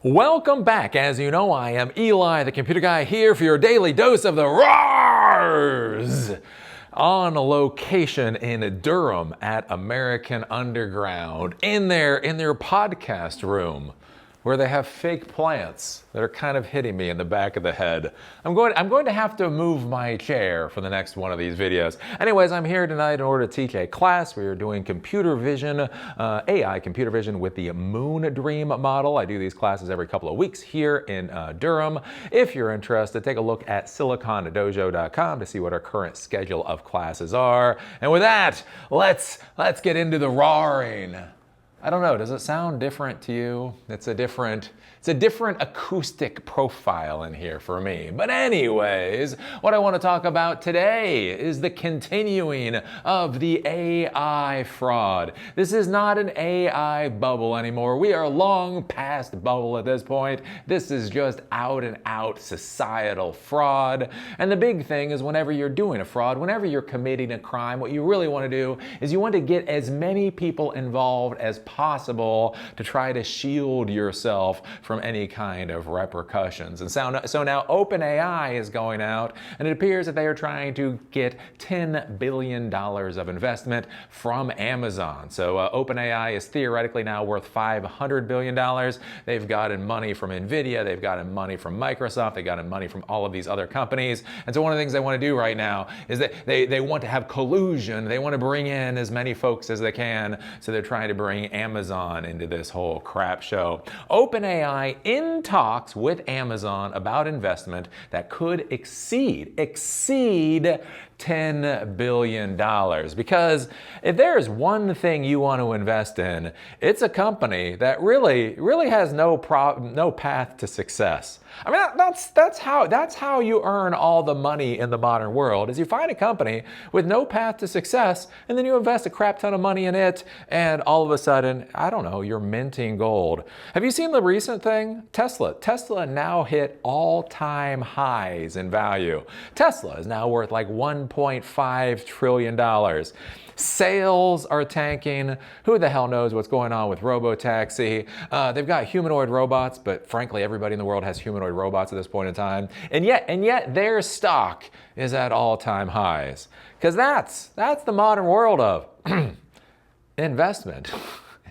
Welcome back. As you know, I am Eli, the computer guy, here for your daily dose of the roars. On location in Durham at American Underground, in their podcast room, where they have fake plants that are kind of hitting me in the back of the head. I'm going to have to move my chair for the next one of these videos. Anyways, I'm here tonight in order to teach a class. We are doing computer vision, AI computer vision with the Moon Dream model. I do these classes every couple of weeks here in Durham. If you're interested, take a look at silicondojo.com to see what our current schedule of classes are. And with that, let's get into the roaring. I don't know, does it sound different to you? It's a different acoustic profile in here for me. But anyways, what I want to talk about today is the continuing of the AI fraud. This is not an AI bubble anymore. We are long past bubble at this point. This is just out and out societal fraud. And the big thing is whenever you're doing a fraud, whenever you're committing a crime, what you really want to do is you want to get as many people involved as possible to try to shield yourself from any kind of repercussions. And so now OpenAI is going out, and it appears that they are trying to get $10 billion of investment from Amazon. So OpenAI is theoretically now worth $500 billion. They've gotten money from NVIDIA, they've gotten money from Microsoft, they've gotten money from all of these other companies. And so one of the things they want to do right now is that they want to have collusion. They want to bring in as many folks as they can. So they're trying to bring Amazon into this whole crap show. OpenAI in talks with Amazon about investment that could exceed $10 billion. Because if there's one thing you want to invest in, it's a company that really has no path to success. I mean, that's how you earn all the money in the modern world, is you find a company with no path to success, and then you invest a crap ton of money in it, and all of a sudden, I don't know, you're minting gold. Have you seen the recent thing? Tesla now hit all-time highs in value. Tesla is now worth like $1.5 trillion. Sales are tanking. Who the hell knows what's going on with robotaxi? They've got humanoid robots, but frankly, everybody in the world has humanoid robots at this point in time. And yet their stock is at all-time highs. Because that's the modern world of investment.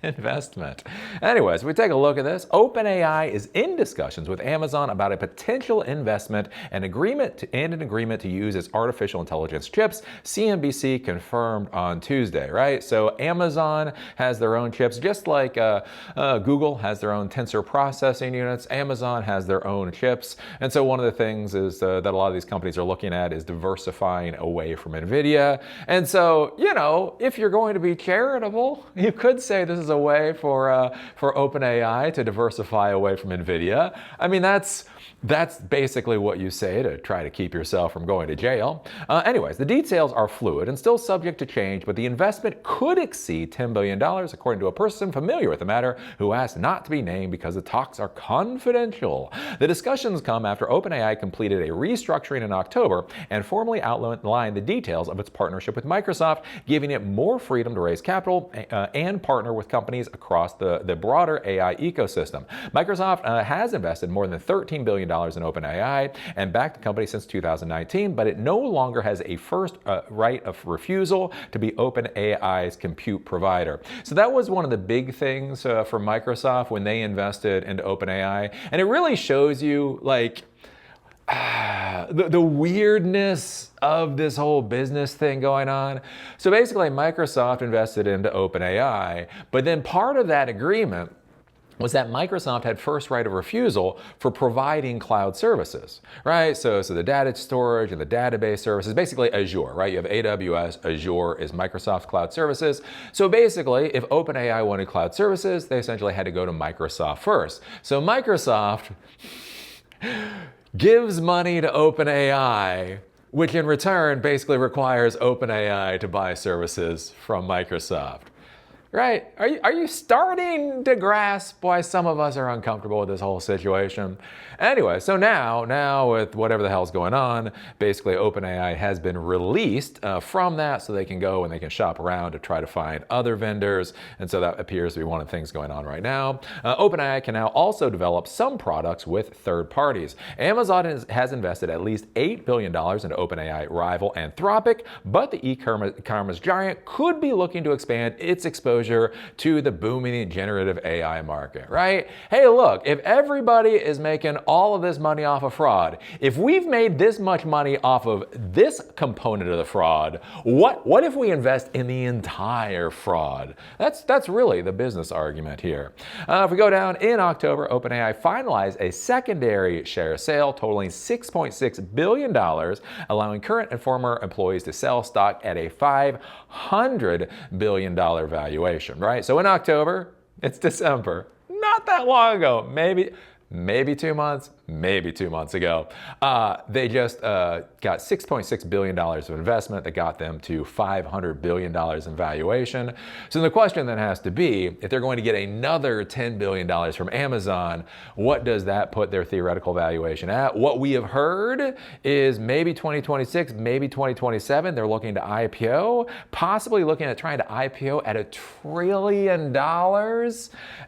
Anyways, we take a look at this. OpenAI is in discussions with Amazon about a potential investment and an agreement to use its artificial intelligence chips. CNBC confirmed on Tuesday, right? So Amazon has their own chips, just like Google has their own tensor processing units. Amazon has their own chips. And so one of the things is that a lot of these companies are looking at is diversifying away from NVIDIA. And so, you know, if you're going to be charitable, you could say this is a way for OpenAI to diversify away from NVIDIA. I mean, that's basically what you say to try to keep yourself from going to jail. Anyways, the details are fluid and still subject to change, but the investment could exceed $10 billion, according to a person familiar with the matter who asked not to be named because the talks are confidential. The discussions come after OpenAI completed a restructuring in October and formally outlined the details of its partnership with Microsoft, giving it more freedom to raise capital and partner with companies across the broader AI ecosystem. Microsoft has invested more than $13 billion in OpenAI and backed the company since 2019, but it no longer has a first right of refusal to be OpenAI's compute provider. So that was one of the big things for Microsoft when they invested into OpenAI. And it really shows you, like, the weirdness of this whole business thing going on. So basically, Microsoft invested into OpenAI, but then part of that agreement was that Microsoft had first right of refusal for providing cloud services, right? So the data storage and the database services, basically Azure, right? You have AWS, Azure is Microsoft's cloud services. So basically, if OpenAI wanted cloud services, they essentially had to go to Microsoft first. So Microsoft gives money to OpenAI, which in return basically requires OpenAI to buy services from Microsoft. Right? Are you starting to grasp why some of us are uncomfortable with this whole situation? Anyway, so now with whatever the hell's going on, basically OpenAI has been released from that so they can go and they can shop around to try to find other vendors. And so that appears to be one of the things going on right now. OpenAI can now also develop some products with third parties. Amazon has invested at least $8 billion into OpenAI rival Anthropic, but the e-commerce giant could be looking to expand its exposure to the booming generative AI market, right? Hey, look, if everybody is making all of this money off of fraud, if we've made this much money off of this component of the fraud, what if we invest in the entire fraud? That's really the business argument here. If we go down in October, OpenAI finalized a secondary share sale totaling $6.6 billion, allowing current and former employees to sell stock at a $500 billion valuation, right? So in October, it's December, not that long ago, maybe 2 months, maybe 2 months ago. They just got $6.6 billion of investment that got them to $500 billion in valuation. So the question then has to be, if they're going to get another $10 billion from Amazon, what does that put their theoretical valuation at? What we have heard is maybe 2026, maybe 2027, they're looking to IPO, possibly looking at trying to IPO at $1 trillion.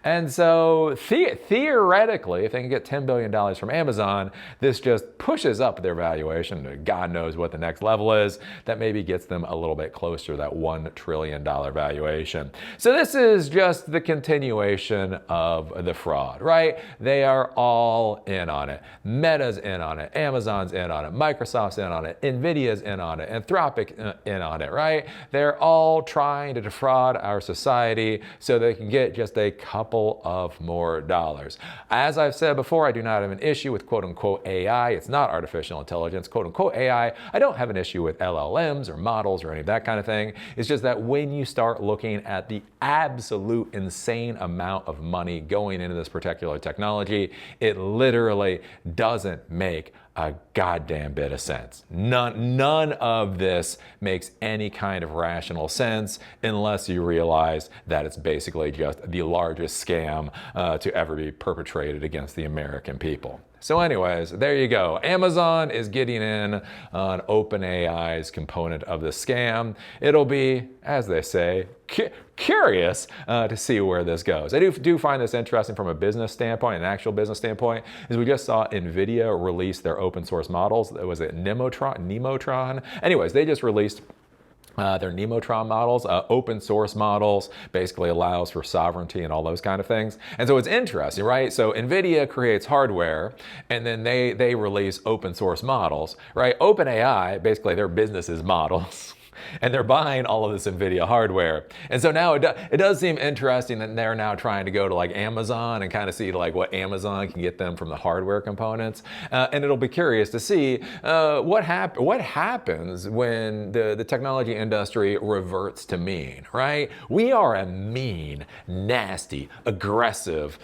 And so theoretically, if they can get $10 billion from Amazon, this just pushes up their valuation. God knows what the next level is. That maybe gets them a little bit closer to that $1 trillion valuation. So this is just the continuation of the fraud, right? They are all in on it. Meta's in on it. Amazon's in on it. Microsoft's in on it. Nvidia's in on it. Anthropic in on it, right? They're all trying to defraud our society so they can get just a couple of more dollars. As I've said before, I do not have an issue with quote-unquote AI. It's not artificial intelligence. Quote-unquote AI, I don't have an issue with LLMs or models or any of that kind of thing. It's just that when you start looking at the absolute insane amount of money going into this particular technology, it literally doesn't make a goddamn bit of sense. None of this makes any kind of rational sense unless you realize that it's basically just the largest scam to ever be perpetrated against the American people. So anyways, there you go. Amazon is getting in on OpenAI's component of the scam. It'll be, as they say, curious to see where this goes. I do find this interesting from a business standpoint, an actual business standpoint, is we just saw NVIDIA release their open source models. Was it Nemotron? Anyways, they just released their Nemotron models, open source models, basically allows for sovereignty and all those kind of things. And so it's interesting, right? So NVIDIA creates hardware and then they release open source models, right? OpenAI, basically their business is models. And they're buying all of this NVIDIA hardware. And so now it does seem interesting that they're now trying to go to like Amazon and kind of see like what Amazon can get them from the hardware components. And it'll be curious to see what happens when the technology industry reverts to mean, right? We are a mean, nasty, aggressive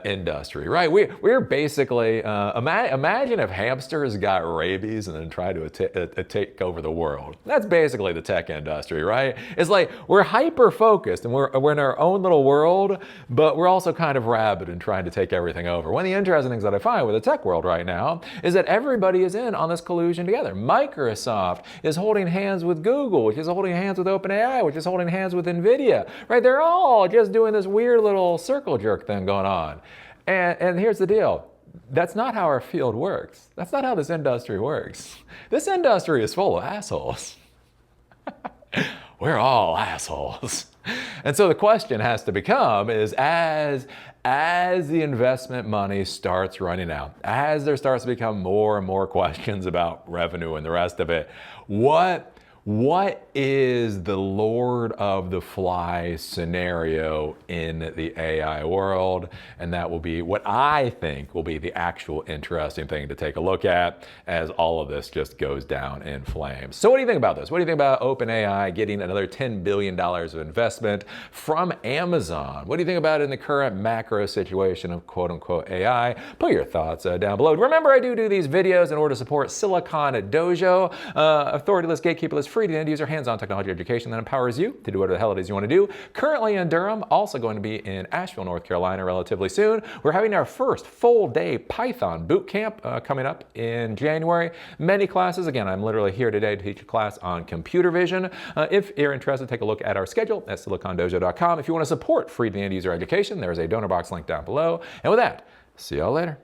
industry, right? We're basically, imagine if hamsters got rabies and then tried to take over the world. That's basically the tech industry, right? It's like we're hyper focused and we're in our own little world, but we're also kind of rabid and trying to take everything over. One of the interesting things that I find with the tech world right now is that everybody is in on this collusion together. Microsoft is holding hands with Google, which is holding hands with OpenAI, which is holding hands with Nvidia, right? They're all just doing this weird little circle jerk thing going on. And here's the deal. That's not how our field works. That's not how this industry works. This industry is full of assholes. We're all assholes. And so the question has to become is as the investment money starts running out, as there starts to become more and more questions about revenue and the rest of it, what is the Lord of the Flies scenario in the AI world? And that will be what I think will be the actual interesting thing to take a look at as all of this just goes down in flames. So what do you think about this? What do you think about OpenAI getting another $10 billion of investment from Amazon? What do you think about it in the current macro situation of quote unquote AI? Put your thoughts down below. Remember, I do these videos in order to support Silicon Dojo, authorityless, gatekeeperless, free to end-user hands-on technology education that empowers you to do whatever the hell it is you want to do. Currently in Durham, also going to be in Asheville, North Carolina relatively soon. We're having our first full-day Python boot camp coming up in January. Many classes. Again, I'm literally here today to teach a class on computer vision. If you're interested, take a look at our schedule at silicondojo.com. If you want to support free to end-user education, there's a donor box link down below. And with that, see y'all later.